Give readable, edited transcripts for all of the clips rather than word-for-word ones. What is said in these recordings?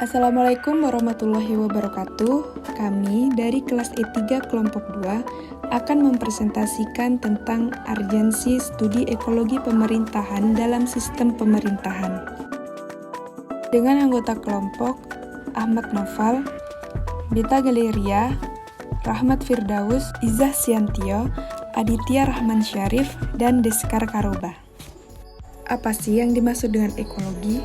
Assalamualaikum warahmatullahi wabarakatuh. Kami dari kelas E3 kelompok 2 akan mempresentasikan tentang urgensi studi ekologi pemerintahan dalam sistem pemerintahan. Dengan anggota kelompok Ahmad Noval, Beta Galeria, Rahmat Firdaus, Izzah Siantio, Aditya Rahman Syarif, dan Deskar Karoba. Apa sih yang dimaksud dengan ekologi?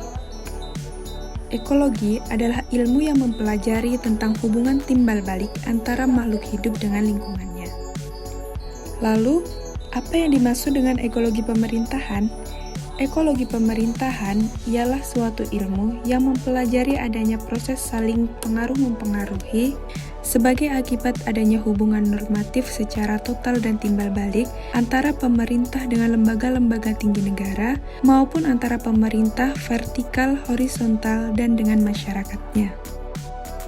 Ekologi adalah ilmu yang mempelajari tentang hubungan timbal balik antara makhluk hidup dengan lingkungannya. Lalu, apa yang dimaksud dengan ekologi pemerintahan? Ekologi pemerintahan ialah suatu ilmu yang mempelajari adanya proses saling pengaruh-mempengaruhi sebagai akibat adanya hubungan normatif secara total dan timbal balik antara pemerintah dengan lembaga-lembaga tinggi negara maupun antara pemerintah vertikal, horizontal, dan dengan masyarakatnya.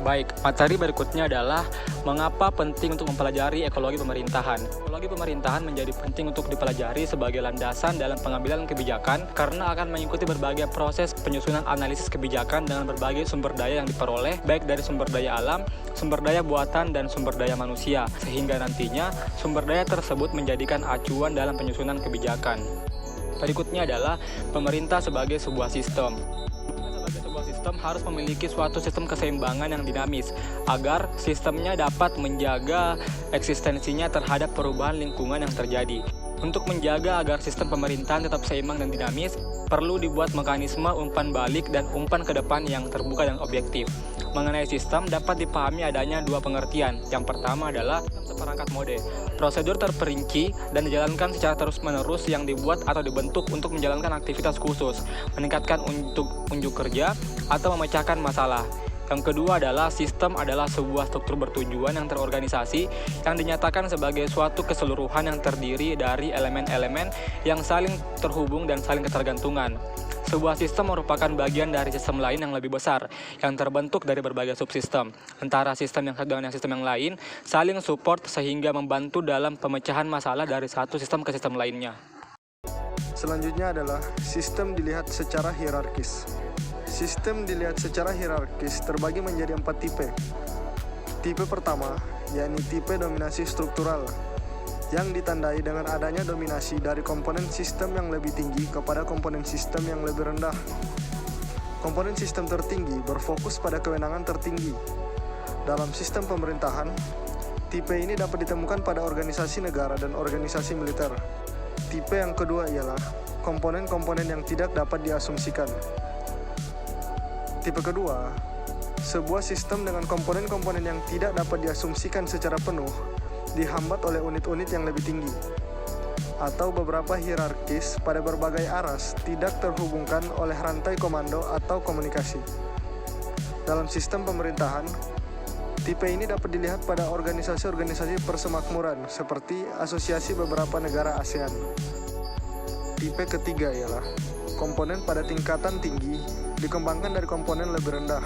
Baik, materi berikutnya adalah mengapa penting untuk mempelajari ekologi pemerintahan. Ekologi pemerintahan menjadi penting untuk dipelajari sebagai landasan dalam pengambilan kebijakan karena akan mengikuti berbagai proses penyusunan analisis kebijakan dengan berbagai sumber daya yang diperoleh, baik dari sumber daya alam, sumber daya buatan, dan sumber daya manusia, sehingga nantinya sumber daya tersebut menjadikan acuan dalam penyusunan kebijakan. Berikutnya adalah pemerintah sebagai sebuah sistem. Sistem harus memiliki suatu sistem keseimbangan yang dinamis agar sistemnya dapat menjaga eksistensinya terhadap perubahan lingkungan yang terjadi. Untuk menjaga agar sistem pemerintahan tetap seimbang dan dinamis, perlu dibuat mekanisme umpan balik dan umpan ke depan yang terbuka dan objektif. Mengenai sistem dapat dipahami adanya dua pengertian. Yang pertama adalah seperangkat mode, prosedur terperinci dan dijalankan secara terus-menerus yang dibuat atau dibentuk untuk menjalankan aktivitas khusus, meningkatkan unjuk kerja, atau memecahkan masalah. Yang kedua adalah sistem adalah sebuah struktur bertujuan yang terorganisasi yang dinyatakan sebagai suatu keseluruhan yang terdiri dari elemen-elemen yang saling terhubung dan saling ketergantungan. Sebuah sistem merupakan bagian dari sistem lain yang lebih besar, yang terbentuk dari berbagai subsistem. Antara sistem yang satu dengan sistem yang lain, saling support sehingga membantu dalam pemecahan masalah dari satu sistem ke sistem lainnya. Selanjutnya adalah sistem dilihat secara hierarkis. Sistem dilihat secara hierarkis terbagi menjadi 4 tipe. Tipe pertama, yakni tipe dominasi struktural, yang ditandai dengan adanya dominasi dari komponen sistem yang lebih tinggi kepada komponen sistem yang lebih rendah. Komponen sistem tertinggi berfokus pada kewenangan tertinggi. Dalam sistem pemerintahan, tipe ini dapat ditemukan pada organisasi negara dan organisasi militer. Tipe yang kedua ialah komponen-komponen yang tidak dapat diasumsikan. Tipe kedua, sebuah sistem dengan komponen-komponen yang tidak dapat diasumsikan secara penuh dihambat oleh unit-unit yang lebih tinggi, atau beberapa hierarkis pada berbagai aras tidak terhubungkan oleh rantai komando atau komunikasi. Dalam sistem pemerintahan, tipe ini dapat dilihat pada organisasi-organisasi persemakmuran seperti asosiasi beberapa negara ASEAN. Tipe ketiga ialah komponen pada tingkatan tinggi dikembangkan dari komponen lebih rendah,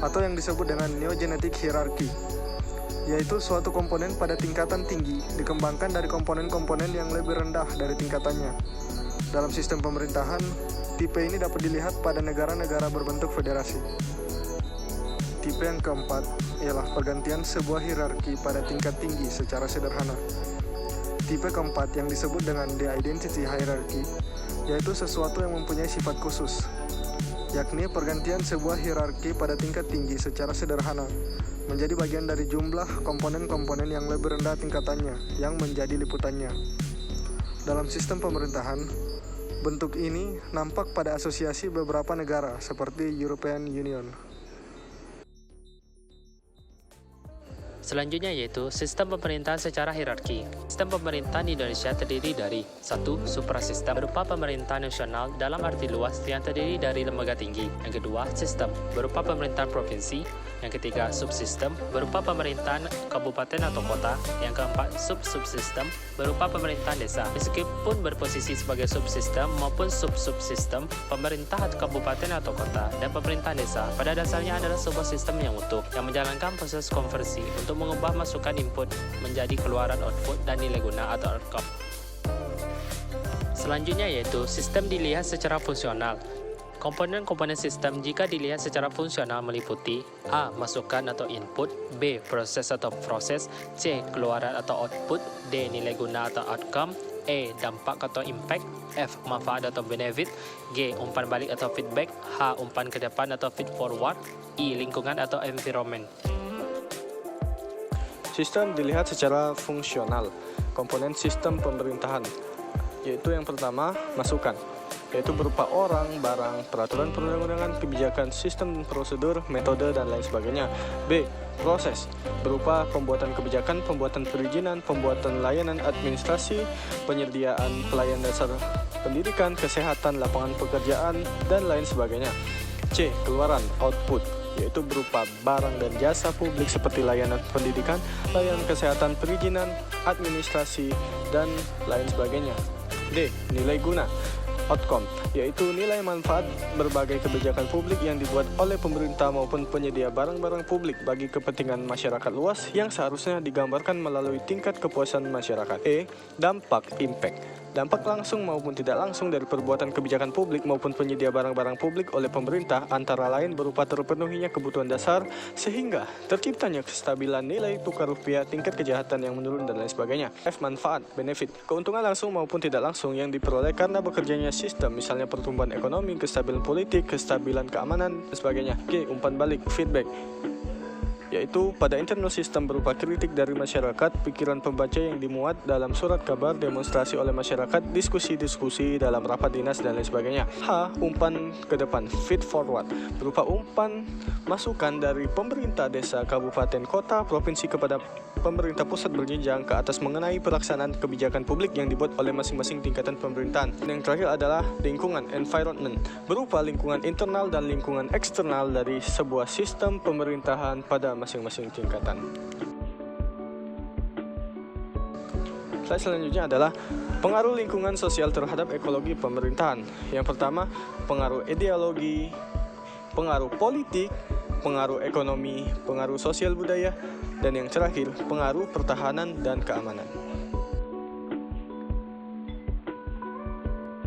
atau yang disebut dengan neogenetic hierarchy, yaitu suatu komponen pada tingkatan tinggi dikembangkan dari komponen-komponen yang lebih rendah dari tingkatannya. Dalam sistem pemerintahan, tipe ini dapat dilihat pada negara-negara berbentuk federasi. Tipe yang keempat ialah pergantian sebuah hierarki pada tingkat tinggi secara sederhana. Tipe keempat yang disebut dengan the identity hierarchy, yaitu sesuatu yang mempunyai sifat khusus, yakni pergantian sebuah hierarki pada tingkat tinggi secara sederhana menjadi bagian dari jumlah komponen-komponen yang lebih rendah tingkatannya yang menjadi liputannya. Dalam sistem pemerintahan, bentuk ini nampak pada asosiasi beberapa negara seperti European Union. Selanjutnya yaitu sistem pemerintahan secara hierarki. Sistem pemerintahan di Indonesia terdiri dari 1. Suprasistem berupa pemerintahan nasional dalam arti luas yang terdiri dari lembaga tinggi. Yang kedua, sistem berupa pemerintahan provinsi. Yang ketiga, subsistem berupa pemerintahan kabupaten atau kota. Yang keempat, subsubsistem berupa pemerintahan desa. Meskipun berposisi sebagai subsistem maupun subsubsistem, pemerintah kabupaten atau kota dan pemerintahan desa pada dasarnya adalah sebuah sistem yang utuh yang menjalankan proses konversi untuk mengubah masukan input menjadi keluaran output dan nilai guna atau outcome. Selanjutnya yaitu sistem dilihat secara fungsional. Komponen-komponen sistem jika dilihat secara fungsional meliputi A. Masukan atau input, B. Proses atau proses, C. Keluaran atau output, D. Nilai guna atau outcome, E. Dampak atau impact, F. Manfaat atau benefit, G. Umpan balik atau feedback, H. Umpan ke depan atau feed forward, I. Lingkungan atau environment. Sistem dilihat secara fungsional. Komponen sistem pemerintahan, yaitu yang pertama, masukan, yaitu berupa orang, barang, peraturan perundang-undangan, kebijakan, sistem, prosedur, metode, dan lain sebagainya. B. Proses, berupa pembuatan kebijakan, pembuatan perizinan, pembuatan layanan administrasi, penyediaan pelayanan dasar pendidikan, kesehatan, lapangan pekerjaan, dan lain sebagainya. C. Keluaran, output, yaitu berupa barang dan jasa publik seperti layanan pendidikan, layanan kesehatan, perizinan, administrasi, dan lain sebagainya. D. Nilai guna, outcome, yaitu nilai manfaat berbagai kebijakan publik yang dibuat oleh pemerintah maupun penyedia barang-barang publik bagi kepentingan masyarakat luas yang seharusnya digambarkan melalui tingkat kepuasan masyarakat. E. Dampak, impact, dampak langsung maupun tidak langsung dari perbuatan kebijakan publik maupun penyedia barang-barang publik oleh pemerintah, antara lain berupa terpenuhinya kebutuhan dasar sehingga terciptanya kestabilan nilai tukar rupiah, tingkat kejahatan yang menurun, dan lain sebagainya. F. Manfaat, benefit, keuntungan langsung maupun tidak langsung yang diperoleh karena bekerjanya sistem, misalnya pertumbuhan ekonomi, kestabilan politik, kestabilan keamanan, dan sebagainya. G. Umpan balik, feedback, yaitu pada internal sistem berupa kritik dari masyarakat, pikiran pembaca yang dimuat dalam surat kabar, demonstrasi oleh masyarakat, diskusi-diskusi dalam rapat dinas, dan lain sebagainya. H. Umpan ke depan, feed forward, berupa umpan masukan dari pemerintah desa, kabupaten, kota, provinsi kepada pemerintah pusat berjenjang ke atas mengenai pelaksanaan kebijakan publik yang dibuat oleh masing-masing tingkatan pemerintahan. Dan yang terakhir adalah lingkungan, environment, berupa lingkungan internal dan lingkungan eksternal dari sebuah sistem pemerintahan pada masing-masing tingkatan. Slide selanjutnya adalah pengaruh lingkungan sosial terhadap ekologi pemerintahan. Yang pertama, pengaruh ideologi, pengaruh politik, pengaruh ekonomi, pengaruh sosial budaya, dan yang terakhir, pengaruh pertahanan dan keamanan.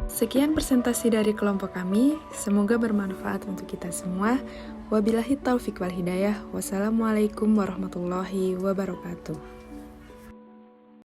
Sekian presentasi dari kelompok kami, semoga bermanfaat untuk kita semua. Wabillahi taufiq wal hidayah. Wassalamualaikum warahmatullahi wabarakatuh.